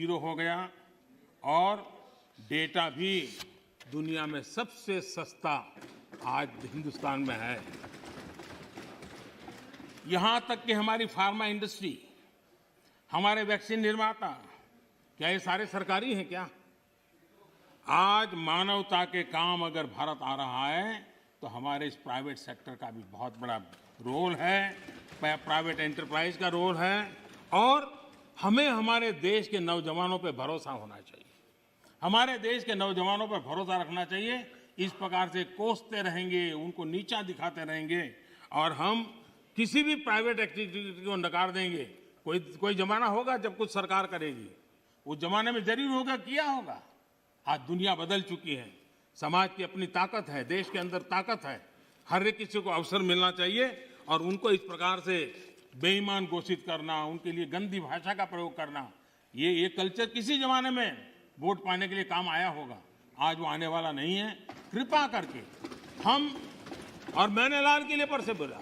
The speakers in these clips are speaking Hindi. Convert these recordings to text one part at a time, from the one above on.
हीरो हो गया और डेटा भी दुनिया में सबसे सस्ता आज हिंदुस्तान में है। यहां तक कि हमारी फार्मा इंडस्ट्री, हमारे वैक्सीन निर्माता, क्या ये सारे सरकारी हैं क्या? आज मानवता के काम अगर भारत आ रहा है तो हमारे इस प्राइवेट सेक्टर का भी बहुत बड़ा रोल है, प्राइवेट एंटरप्राइज का रोल है। और हमें हमारे देश के नौजवानों पे भरोसा होना चाहिए, हमारे देश के नौजवानों पर भरोसा रखना चाहिए। इस प्रकार से कोसते रहेंगे, उनको नीचा दिखाते रहेंगे और हम किसी भी प्राइवेट एक्टिविटी को नकार देंगे। कोई जमाना होगा जब कुछ सरकार करेगी, उस जमाने में जरूर होगा, किया होगा। आज दुनिया बदल चुकी है, समाज की अपनी ताकत है, देश के अंदर ताकत है। हर एक किसी को अवसर मिलना चाहिए और उनको इस प्रकार से बेईमान घोषित करना, उनके लिए गंदी भाषा का प्रयोग करना, ये कल्चर किसी जमाने में वोट पाने के लिए काम आया होगा, आज वो आने वाला नहीं है। कृपा करके हम, और मैंने लाल किले पर से बोला,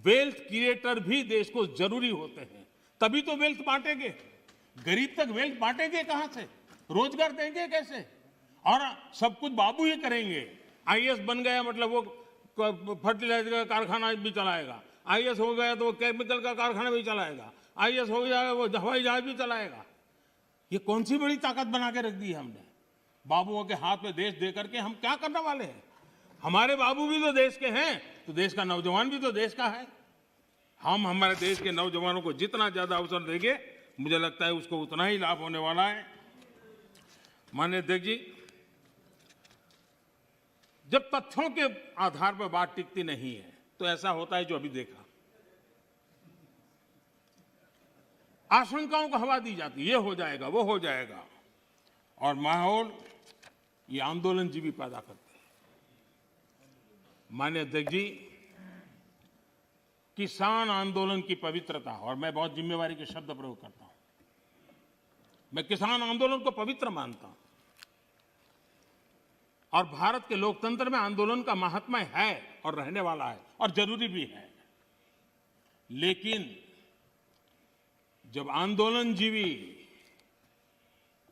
वेल्थ क्रिएटर भी देश को जरूरी होते हैं, तभी तो वेल्थ बांटेंगे। गरीब तक वेल्थ बांटेंगे कहां से, रोजगार देंगे कैसे? और सब कुछ बाबू ही करेंगे। आईएएस बन गया मतलब वो फर्टिलाइजर का कारखाना भी चलाएगा, आईएएस हो गया तो वो केमिकल का कारखाना भी चलाएगा, आईएएस हो गया वो हवाई जहाज भी चलाएगा। ये कौन सी बड़ी ताकत बना के रख दी है हमने? बाबुओं के हाथ में देश दे करके हम क्या करने वाले हैं? हमारे बाबू भी तो देश के हैं, तो देश का नौजवान भी तो देश का है। हम हमारे देश के नौजवानों को जितना ज्यादा अवसर देंगे, मुझे लगता है उसको उतना ही लाभ होने वाला है। माननीय अध्यक्ष जी, जब तथ्यों के आधार पर बात टिकती नहीं है तो ऐसा होता है जो अभी देखा, आशंकाओं को हवा दी जाती है, ये हो जाएगा, वो हो जाएगा, और माहौल ये आंदोलन जीवी पैदा करते हैं। माननीय अध्यक्ष जी, किसान आंदोलन की पवित्रता, और मैं बहुत जिम्मेवारी के शब्द प्रयोग करता हूं, मैं किसान आंदोलन को पवित्र मानता हूं और भारत के लोकतंत्र में आंदोलन का महात्म्य है और रहने वाला है और जरूरी भी है। लेकिन जब आंदोलन जीवी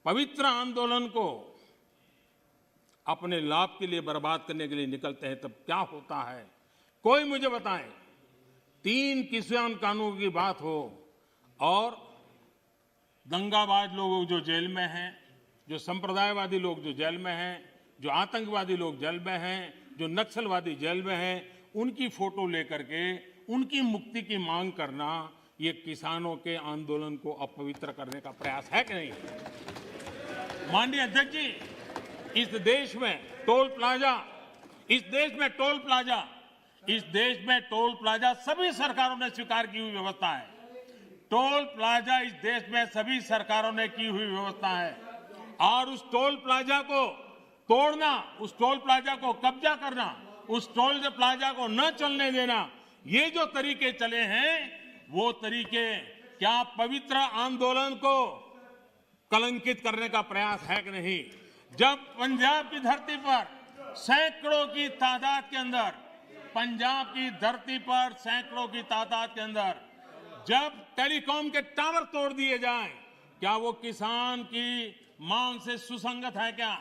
पवित्र आंदोलन को अपने लाभ के लिए बर्बाद करने के लिए निकलते हैं, तब क्या होता है? कोई मुझे बताए, 3 किसान कानून की बात हो और दंगाबाज लोग जो जेल में हैं, जो संप्रदायवादी लोग जो जेल में हैं, जो आतंकवादी लोग जेल में हैं, जो नक्सलवादी जेल में हैं, उनकी फोटो लेकर के उनकी मुक्ति की मांग करना, ये किसानों के आंदोलन को अपवित्र करने का प्रयास है कि नहीं? माननीय अध्यक्ष जी, इस देश में टोल प्लाजा, इस देश में टोल प्लाजा सभी सरकारों ने स्वीकार की हुई व्यवस्था है। टोल प्लाजा इस देश में सभी सरकारों ने की हुई व्यवस्था है और उस टोल प्लाजा को तोड़ना, उस टोल प्लाजा को कब्जा करना, उस टोल प्लाजा को न चलने देना, ये जो तरीके चले हैं, वो तरीके क्या पवित्र आंदोलन को कलंकित करने का प्रयास है कि नहीं? जब पंजाब की धरती पर सैकड़ों की तादाद के अंदर, पंजाब की धरती पर सैकड़ों की तादाद के अंदर जब टेलीकॉम के टावर तोड़ दिए जाएं, क्या वो किसान की मांग से सुसंगत है क्या?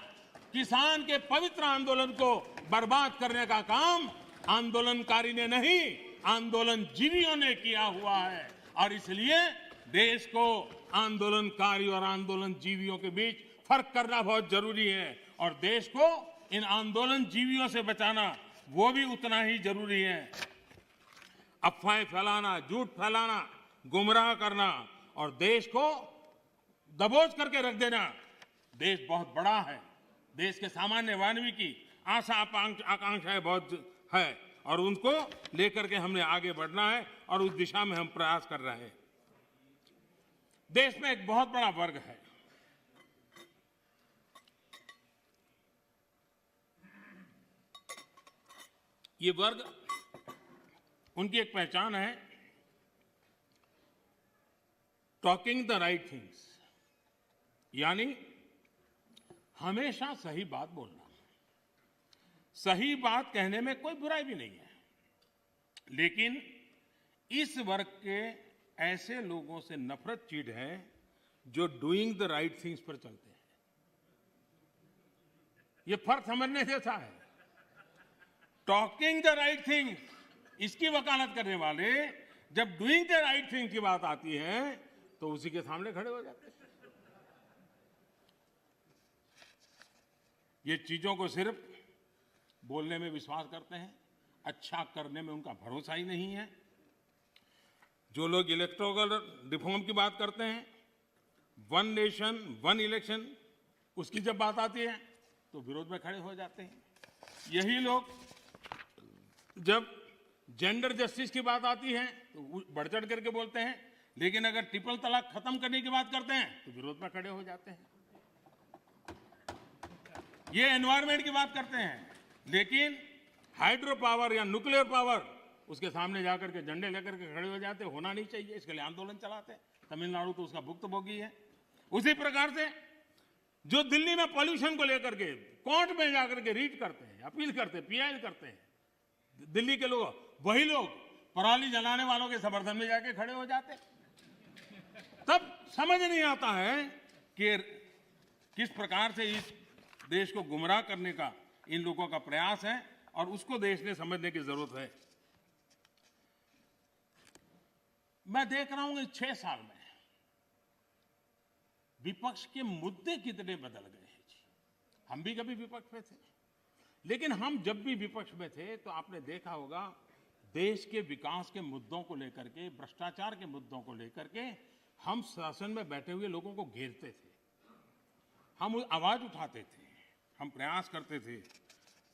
किसान के पवित्र आंदोलन को बर्बाद करने का काम आंदोलनकारी ने नहीं, आंदोलन जीवियों ने किया हुआ है। और इसलिए देश को आंदोलनकारी और आंदोलन जीवियों के बीच फर्क करना बहुत जरूरी है और देश को इन आंदोलन जीवियों से बचाना वो भी उतना ही जरूरी है। अफवाहें फैलाना, झूठ फैलाना, गुमराह करना और देश को दबोच करके रख देना, देश बहुत बड़ा है, देश के सामान्य मानवी की आशा आकांक्षाएं बहुत है और उनको लेकर के हमने आगे बढ़ना है और उस दिशा में हम प्रयास कर रहे हैं। देश में एक बहुत बड़ा वर्ग है, ये वर्ग, उनकी एक पहचान है, टॉकिंग द राइट थिंग्स, यानी हमेशा सही बात बोलना। सही बात कहने में कोई बुराई भी नहीं है, लेकिन इस वर्ग के ऐसे लोगों से नफरत चीड़ है जो डूइंग द राइट थिंग्स पर चलते हैं। ये फर्क समझने जैसा है। टॉकिंग द राइट थिंग्स इसकी वकालत करने वाले जब डूइंग द राइट थिंग की बात आती है तो उसी के सामने खड़े हो जाते हैं। ये चीजों को सिर्फ बोलने में विश्वास करते हैं, अच्छा करने में उनका भरोसा ही नहीं है। जो लोग इलेक्टोरल रिफॉर्म की बात करते हैं, वन नेशन वन इलेक्शन, उसकी जब बात आती है तो विरोध में खड़े हो जाते हैं। यही लोग जब जेंडर जस्टिस की बात आती है तो बढ़ चढ़ करके बोलते हैं, लेकिन अगर ट्रिपल तलाक खत्म करने की बात करते हैं तो विरोध में खड़े हो जाते हैं। ये एनवायरमेंट की बात करते हैं, लेकिन हाइड्रो पावर या न्यूक्लियर पावर, उसके सामने जाकर के झंडे लेकर के खड़े हो जाते। होना नहीं चाहिए, इसके लिए आंदोलन चलाते हैं। तमिलनाडु तो उसका भुक्तभोगी है। उसी प्रकार से जो दिल्ली में पॉल्यूशन को लेकर के कोर्ट में जाकर के रीट करते हैं, अपील करते हैं, पीआई करते हैं, दिल्ली के लोग, वही लोग पराली जलाने वालों के समर्थन में जाके खड़े हो जाते। तब समझ नहीं आता है कि किस प्रकार से इस देश को गुमराह करने का इन लोगों का प्रयास है, और उसको देश ने समझने की जरूरत है। मैं देख रहा हूं कि 6 साल में विपक्ष के मुद्दे कितने बदल गए हैं जी। हम भी कभी विपक्ष में थे, लेकिन हम जब भी विपक्ष में थे तो आपने देखा होगा देश के विकास के मुद्दों को लेकर के, भ्रष्टाचार के मुद्दों को लेकर के हम शासन में बैठे हुए लोगों को घेरते थे, हम आवाज उठाते थे, हम प्रयास करते थे।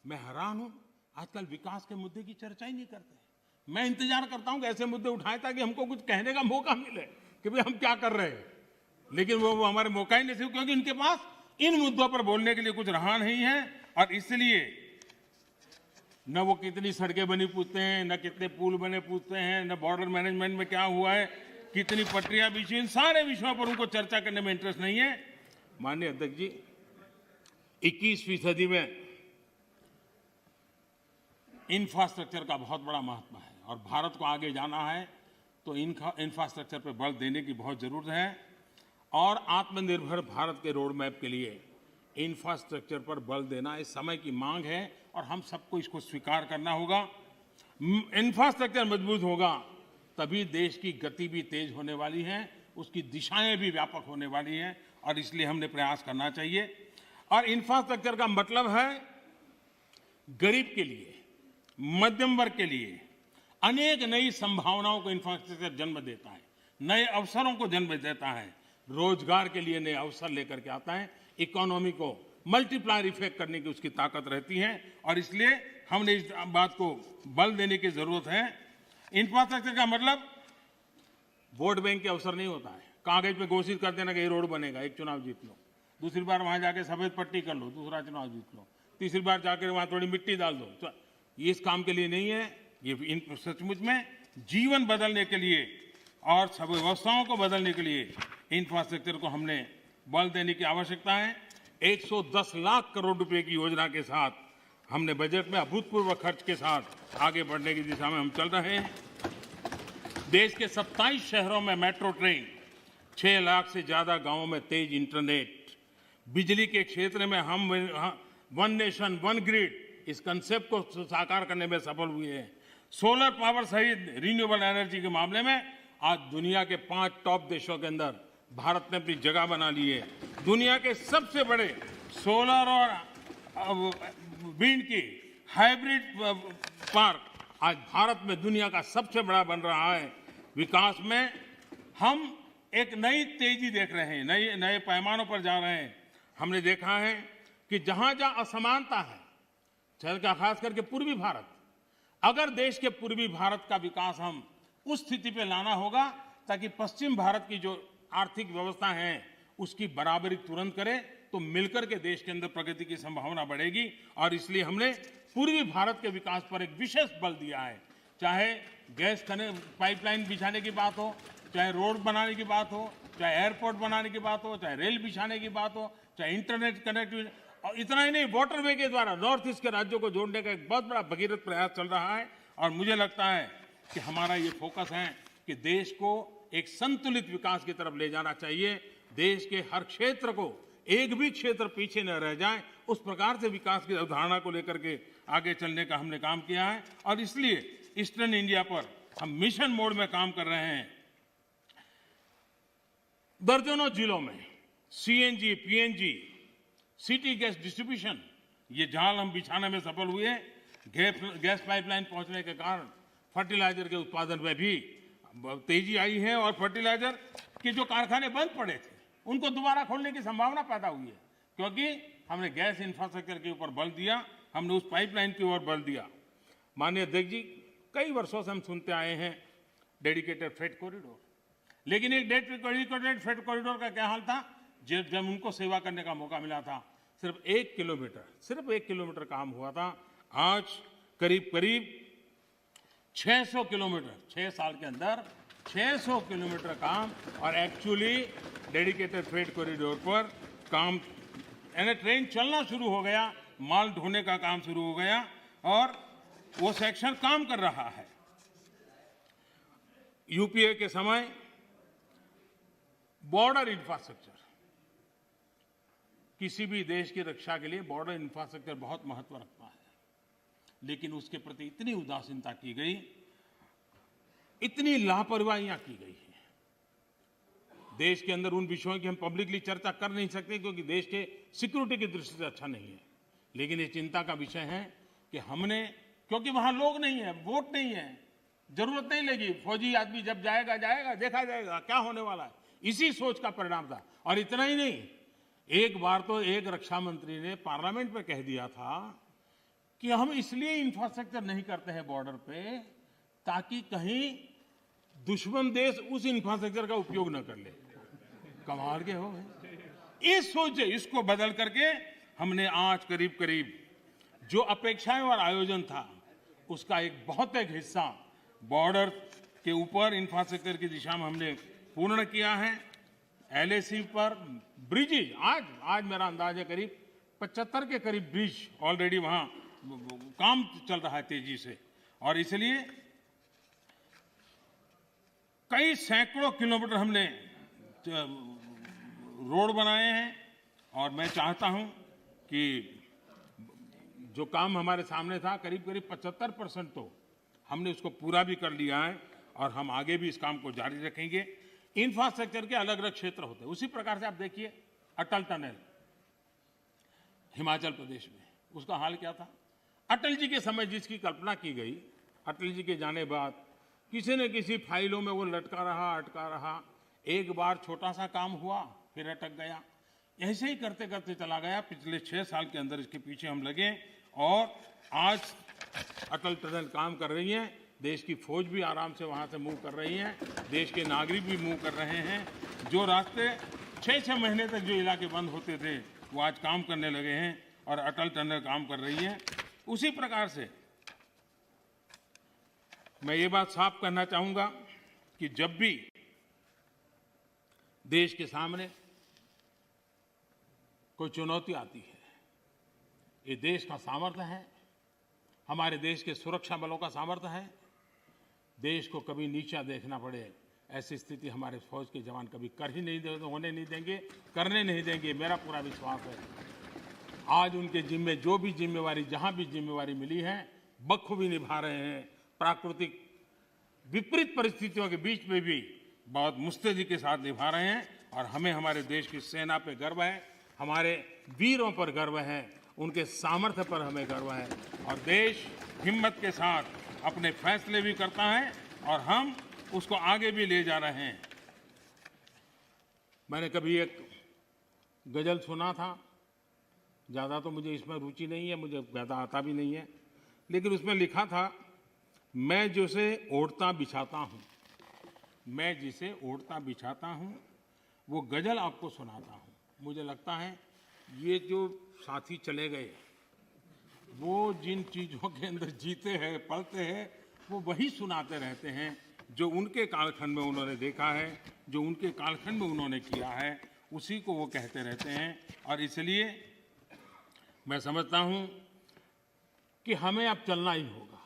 मैं हैरान हूं, आजकल विकास के मुद्दे की चर्चा ही नहीं करते। मैं इंतजार करता हूं कि ऐसे मुद्दे उठाए ताकि हमको कुछ कहने का मौका मिले कि भाई हम क्या कर रहे हैं, लेकिन वो हमारे मौका ही नहीं थे, क्योंकि इनके पास इन मुद्दों पर बोलने के लिए कुछ रहा नहीं है। और इसलिए न वो कितनी सड़कें बनी पूछते हैं, न कितने पुल बने पूछते हैं, न बॉर्डर मैनेजमेंट में क्या हुआ है, कितनी पटरियां बिछी, इन सारे विषयों पर उनको चर्चा करने में इंटरेस्ट नहीं है। माननीय अध्यक्ष जी, 21वीं सदी में इंफ्रास्ट्रक्चर का बहुत बड़ा महत्व है, और भारत को आगे जाना है तो इंफ्रास्ट्रक्चर पर बल देने की बहुत जरूरत है। और आत्मनिर्भर भारत के रोड मैप के लिए इंफ्रास्ट्रक्चर पर बल देना इस समय की मांग है, और हम सबको इसको स्वीकार करना होगा। इंफ्रास्ट्रक्चर मजबूत होगा तभी देश की गति भी तेज होने वाली है, उसकी दिशाएं भी व्यापक होने वाली हैं, और इसलिए हमने प्रयास करना चाहिए। और इंफ्रास्ट्रक्चर का मतलब है गरीब के लिए, मध्यम वर्ग के लिए अनेक नई संभावनाओं को इंफ्रास्ट्रक्चर जन्म देता है, नए अवसरों को जन्म देता है, रोजगार के लिए नए अवसर लेकर के आता है, इकोनॉमी को मल्टीप्लायर इफेक्ट करने की उसकी ताकत रहती है, और इसलिए हमने इस बात को बल देने की जरूरत है। इंफ्रास्ट्रक्चर का मतलब वोट बैंक के अवसर नहीं होता है, कागज पे घोषित कर देना कि ये रोड बनेगा, एक चुनाव जीत लो, दूसरी बार वहां जाके सफेद पट्टी कर लो, दूसरा चुनाव जीत लो, तीसरी बार जाकर वहां थोड़ी मिट्टी डाल दो। तो ये इस काम के लिए नहीं है, ये सचमुच में जीवन बदलने के लिए और सब व्यवस्थाओं को बदलने के लिए इंफ्रास्ट्रक्चर को हमने बल देने की आवश्यकता है। 110 लाख करोड़ रुपए की योजना के साथ हमने बजट में अभूतपूर्व खर्च के साथ आगे बढ़ने की दिशा में हम चल रहे हैं। देश के 27 शहरों में मेट्रो ट्रेन, 6 लाख से ज्यादा गांवों में तेज इंटरनेट, बिजली के क्षेत्र में हम वन नेशन वन ग्रिड इस कंसेप्ट को साकार करने में सफल हुए हैं। सोलर पावर सहित रिन्यूएबल एनर्जी के मामले में आज दुनिया के 5 टॉप देशों के अंदर भारत ने अपनी जगह बना ली है। दुनिया के सबसे बड़े सोलर और विंड की हाइब्रिड पार्क आज भारत में दुनिया का सबसे बड़ा बन रहा है। विकास में हम एक नई तेजी देख रहे हैं, नए पैमानों पर जा रहे हैं। हमने देखा है कि जहां जहां असमानता है, खास करके पूर्वी भारत, अगर देश के पूर्वी भारत का विकास हम उस स्थिति पे लाना होगा ताकि पश्चिम भारत की जो आर्थिक व्यवस्था है उसकी बराबरी तुरंत करे, तो मिलकर के देश के अंदर प्रगति की संभावना बढ़ेगी। और इसलिए हमने पूर्वी भारत के विकास पर एक विशेष बल दिया है। चाहे गैस पाइपलाइन बिछाने की बात हो, चाहे रोड बनाने की बात हो, चाहे एयरपोर्ट बनाने की बात हो, चाहे रेल बिछाने की बात हो, चाहे इंटरनेट कनेक्टिविटी, और इतना ही नहीं, वाटरवे के द्वारा नॉर्थ ईस्ट के राज्यों को जोड़ने का एक बहुत बड़ा भगीरथ प्रयास चल रहा है। और मुझे लगता है कि हमारा ये फोकस है कि देश को एक संतुलित विकास की तरफ ले जाना चाहिए। देश के हर क्षेत्र को, एक भी क्षेत्र पीछे न रह जाए, उस प्रकार से विकास की अवधारणा को लेकर के आगे चलने का हमने काम किया है। और इसलिए ईस्टर्न इंडिया पर हम मिशन मोड में काम कर रहे हैं। दर्जनों जिलों में CNG, PNG, city gas distribution, ये जाल हम बिछाने में सफल हुए। गैस पाइपलाइन पहुंचने के कारण फर्टिलाइजर के उत्पादन में भी तेजी आई है और फर्टिलाइजर के जो कारखाने बंद पड़े थे उनको दोबारा खोलने की संभावना पैदा हुई है, क्योंकि हमने गैस इंफ्रास्ट्रक्चर के ऊपर बल दिया, हमने उस पाइपलाइन की ओर बल दिया। माननीय अध्यक्ष जी, कई वर्षों से हम सुनते आए हैं डेडिकेटेड फ्रेट कॉरिडोर, लेकिन एक डेडिकेटेड फ्रेट कॉरिडोर का क्या हाल था? जब उनको सेवा करने का मौका मिला था, सिर्फ 1 किलोमीटर काम हुआ था। आज करीब करीब 600 किलोमीटर, 6 साल के अंदर 600 किलोमीटर काम, और एक्चुअली डेडिकेटेड फ्रेट कॉरिडोर पर काम, यानी ट्रेन चलना शुरू हो गया, माल ढोने का काम शुरू हो गया और वो सेक्शन काम कर रहा है। यूपीए के समय बॉर्डर इंफ्रास्ट्रक्चर, किसी भी देश की रक्षा के लिए बॉर्डर इंफ्रास्ट्रक्चर बहुत महत्व रखता है, लेकिन उसके प्रति इतनी उदासीनता की गई, इतनी लापरवाहियां की गई है। देश के अंदर उन विषयों की हम पब्लिकली चर्चा कर नहीं सकते, क्योंकि देश के सिक्योरिटी की दृष्टि से अच्छा नहीं है। लेकिन ये चिंता का विषय है कि हमने, क्योंकि वहां लोग नहीं है, वोट नहीं है, जरूरत नहीं लगी, फौजी आदमी जब जाएगा देखा जाएगा क्या होने वाला है, इसी सोच का परिणाम था। और इतना ही नहीं, एक बार तो एक रक्षा मंत्री ने पार्लियामेंट में कह दिया था कि हम इसलिए इंफ्रास्ट्रक्चर नहीं करते हैं बॉर्डर पे ताकि कहीं दुश्मन देश उस इंफ्रास्ट्रक्चर का उपयोग न कर ले। कमाल के हो गए। इस सोच, इसको बदल करके हमने आज करीब करीब जो अपेक्षाएं और आयोजन था उसका एक बहुत एक हिस्सा बॉर्डर के ऊपर इंफ्रास्ट्रक्चर की दिशा में हमने पूर्ण किया है। एलएसी पर ब्रिजेज, आज मेरा अंदाज है करीब 75 के करीब ब्रिज ऑलरेडी वहां काम चल रहा है तेजी से, और इसलिए कई सैकड़ों किलोमीटर हमने रोड बनाए हैं। और मैं चाहता हूं कि जो काम हमारे सामने था, करीब करीब 75% तो हमने उसको पूरा भी कर लिया है, और हम आगे भी इस काम को जारी रखेंगे। इंफ्रास्ट्रक्चर के अलग अलग क्षेत्र होते हैं, उसी प्रकार से आप देखिए अटल टनल हिमाचल प्रदेश में, उसका हाल क्या था? अटल जी के समय जिसकी कल्पना की गई, अटल जी के जाने बाद किसी न किसी फाइलों में वो लटका रहा, एक बार छोटा सा काम हुआ फिर अटक गया, ऐसे ही करते करते चला गया। पिछले 6 साल के अंदर इसके पीछे हम लगे और आज अटल टनल काम कर रही है। देश की फौज भी आराम से वहां से मूव कर रही है, देश के नागरिक भी मूव कर रहे हैं। जो रास्ते 6-6 महीने तक जो इलाके बंद होते थे वो आज काम करने लगे हैं और अटल टनल काम कर रही है। उसी प्रकार से मैं ये बात साफ करना चाहूंगा कि जब भी देश के सामने कोई चुनौती आती है, ये देश का सामर्थ्य है, हमारे देश के सुरक्षा बलों का सामर्थ्य है। देश को कभी नीचा देखना पड़े ऐसी स्थिति हमारे फौज के जवान कभी होने नहीं देंगे, करने नहीं देंगे, मेरा पूरा विश्वास है। आज उनके जिम्मे जो भी जिम्मेवारी, जहां भी जिम्मेवारी मिली है, बखूबी निभा रहे हैं। प्राकृतिक विपरीत परिस्थितियों के बीच में भी बहुत मुस्तैदी के साथ निभा रहे हैं, और हमें हमारे देश की सेना पे गर्व है, हमारे वीरों पर गर्व है, उनके सामर्थ्य पर हमें गर्व है। और देश हिम्मत के साथ अपने फैसले भी करता है और हम उसको आगे भी ले जा रहे हैं। मैंने कभी एक गजल सुना था, ज़्यादा तो मुझे इसमें रुचि नहीं है, मुझे ज़्यादा आता भी नहीं है, लेकिन उसमें लिखा था, मैं जिसे ओढ़ता बिछाता हूँ, मैं जिसे ओढ़ता बिछाता हूँ, वो गजल आपको सुनाता हूँ। मुझे लगता है ये जो साथी चले गए, वो जिन चीज़ों के अंदर जीते हैं, पलते हैं, वो वही सुनाते रहते हैं जो उनके कालखंड में उन्होंने देखा है, जो उनके कालखंड में उन्होंने किया है, उसी को वो कहते रहते हैं। और इसलिए मैं समझता हूँ कि हमें अब चलना ही होगा,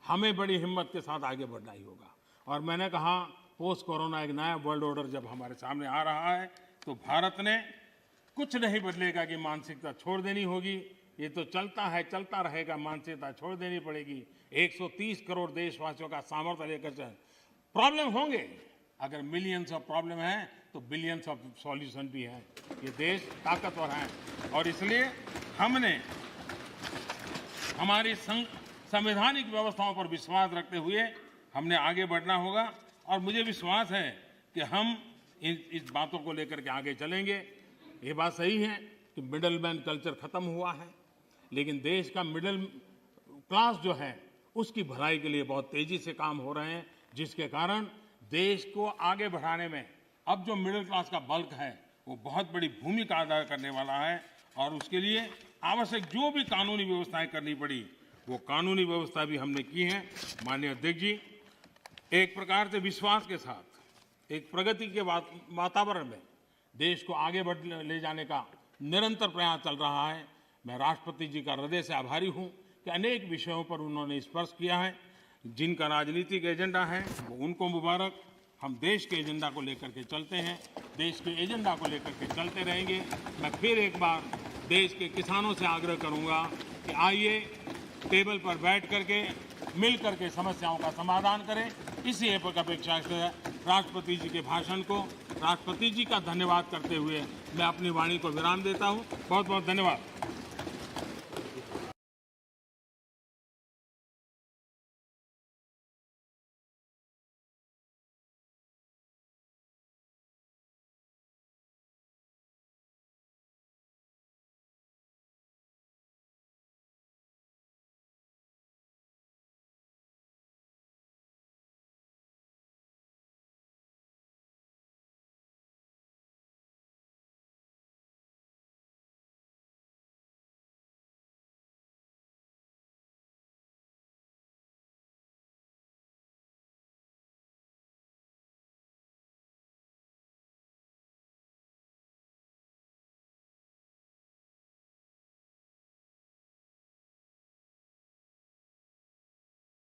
हमें बड़ी हिम्मत के साथ आगे बढ़ना ही होगा। और मैंने कहा, पोस्ट कोरोना एक नया वर्ल्ड ऑर्डर जब हमारे सामने आ रहा है, तो भारत ने कुछ नहीं बदलेगा कि मानसिकता छोड़ देनी होगी। ये तो चलता है, चलता रहेगा, मानसिकता छोड़ देनी पड़ेगी। 130 करोड़ देशवासियों का सामर्थ्य लेकर चल। प्रॉब्लम होंगे, अगर मिलियंस ऑफ प्रॉब्लम है तो बिलियंस ऑफ सॉल्यूशन भी है। ये देश ताकतवर है और इसलिए हमने हमारी संवैधानिक व्यवस्थाओं पर विश्वास रखते हुए हमने आगे बढ़ना होगा। और मुझे विश्वास है कि हम इस बातों को लेकर के आगे चलेंगे। ये बात सही है कि मिडल मैन कल्चर खत्म हुआ है, लेकिन देश का मिडिल क्लास जो है उसकी भलाई के लिए बहुत तेजी से काम हो रहे हैं, जिसके कारण देश को आगे बढ़ाने में अब जो मिडिल क्लास का बल्क है वो बहुत बड़ी भूमिका अदा करने वाला है। और उसके लिए आवश्यक जो भी कानूनी व्यवस्थाएं करनी पड़ी वो कानूनी व्यवस्था भी हमने की है। माननीय अध्यक्ष जी, एक प्रकार से विश्वास के साथ एक प्रगति के वातावरण में देश को आगे बढ़ ले जाने का निरंतर प्रयास चल रहा है। मैं राष्ट्रपति जी का हृदय से आभारी हूं कि अनेक विषयों पर उन्होंने स्पर्श किया है। जिनका राजनीतिक एजेंडा है वो उनको मुबारक। हम देश के एजेंडा को लेकर के चलते हैं, देश के एजेंडा को लेकर के चलते रहेंगे। मैं फिर एक बार देश के किसानों से आग्रह करूंगा कि आइए टेबल पर बैठ करके मिल करके समस्याओं का समाधान करें। इसी अपेक्षा से राष्ट्रपति जी के भाषण को राष्ट्रपति जी का धन्यवाद करते हुए मैं अपनी वाणी को विराम देता हूं। बहुत बहुत धन्यवाद।